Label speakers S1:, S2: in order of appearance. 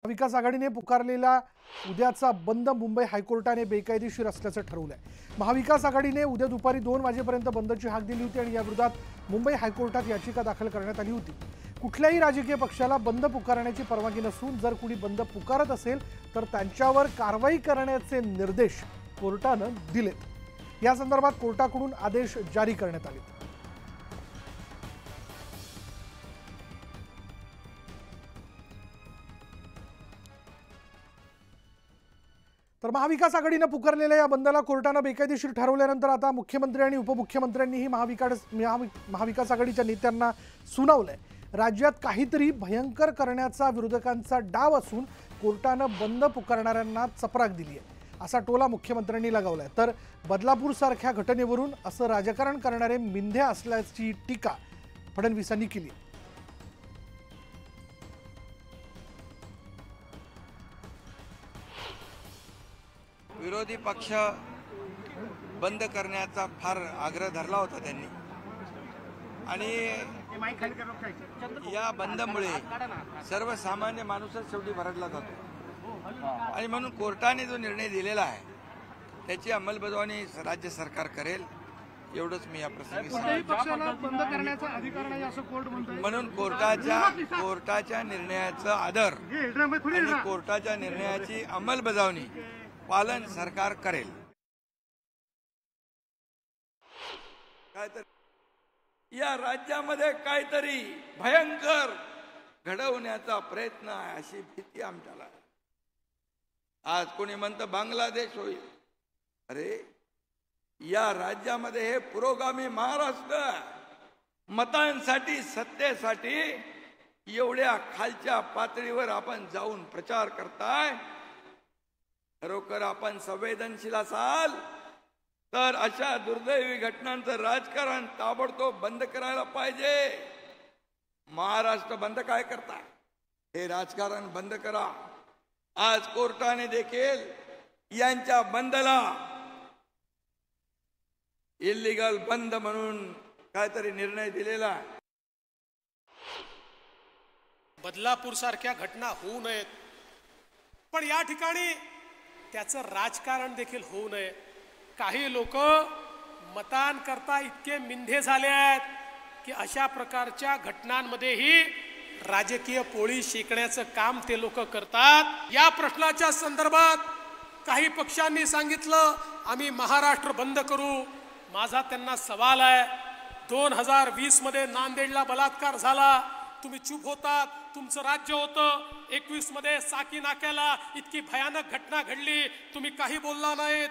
S1: महाविकास आघाडीने पुकारलेला उद्याचा बंद मुंबई हायकोर्टाने बेकायदेशीर असल्याचं ठरवलंय। महाविकास आघाडीने उद्या दुपारी 2 वाजेपर्यंत बंदची हाक दिली होती आणि या विरोधात मुंबई हायकोर्टात याचिका दाखल करण्यात आली होती। कुठल्याही राजकीय पक्षाला बंद पुकारण्याची परवानगी नसून जर कुणी बंद पुकारत असेल तर त्यांच्यावर कारवाई करण्याचे निर्देश कोर्टाने दिलेत। या संदर्भात कोर्टाकडून आदेश जारी करण्यात आले। तर महाविकास आघाडीने पुकारलेल्या या बंदला कोर्टाने बेकायदेशीर ठरवल्यानंतर आता मुख्यमंत्री आणि उपमुख्यमंत्र्यांनीही महाविकास आघाडीच्या नेत्यांना सुनावलंय। राज्यात काहीतरी भयंकर करण्याचा विरोधकांचा डाव असून कोर्टाने बंद पुकारणाऱ्यांना चपराक दिली आहे असा टोला मुख्यमंत्र्यांनी लगावलाय। तर बदलापूर सारख्या घटनेवरून असं राजकारण करणारे मिंधे असल्याची टीका फडणवीसांनी केली।
S2: विरोधी पक्ष बंद करण्याचा फार आग्रह धरला होता त्यांनी आणि या बंदमुळे सर्वसामान्य माणूसच शेवटी भरडला जातो आणि म्हणून कोर्टाने जो निर्णय दिलेला आहे त्याची अंमलबजावणी राज्य सरकार करेल एवढंच मी या प्रसंगी म्हणून कोर्टाच्या निर्णयाचा आदर आणि कोर्टाच्या निर्णयाची अंमलबजावणी पालन सरकार करेल। या राज्यामध्ये काहीतरी भयंकर घडवण्याचा प्रयत्न आहे अशी भीती आमच्याला। आज कोणी म्हणतं बांगलादेश होईल, अरे या राज्यामध्ये हे पुरोगामी महाराष्ट्र मतांसाठी सत्तेसाठी एवढ्या खालच्या पातळीवर आपण जाऊन प्रचार करताय। खरोखर आपण संवेदनशील असाल तर अशा दुर्दैवी घटनांचं राजकारण ताबडतोब बंद करायला पाहिजे। महाराष्ट्र बंद काय करता, हे राजकारण बंद करा। आज कोर्टाने देखील यांच्या बंदला इल्लीगल बंद म्हणून काहीतरी निर्णय दिलेला।
S3: बदलापूर सारख्या घटना होऊ नयेत, पण या ठिकाणी त्याचं राजकारण देखील होऊ नये। काही लोक मतांकरता इतके मिंधे झाले आहेत की अशा प्रकारच्या घटनांमध्येही राजकीय पोळी शेकण्याचं काम ते लोक करतात। या प्रश्नाच्या संदर्भात काही पक्षांनी सांगितलं आम्ही महाराष्ट्र बंद करू। माझा त्यांना सवाल आहे, 2020 मध्ये नांदेडला बलात्कार झाला, तुम्ही चूप होतात, तुमचं राज्य होतं। 21 मध्ये साकी नाक्याला इतकी भयानक घटना घडली, तुम्ही काही बोलला नाहीत।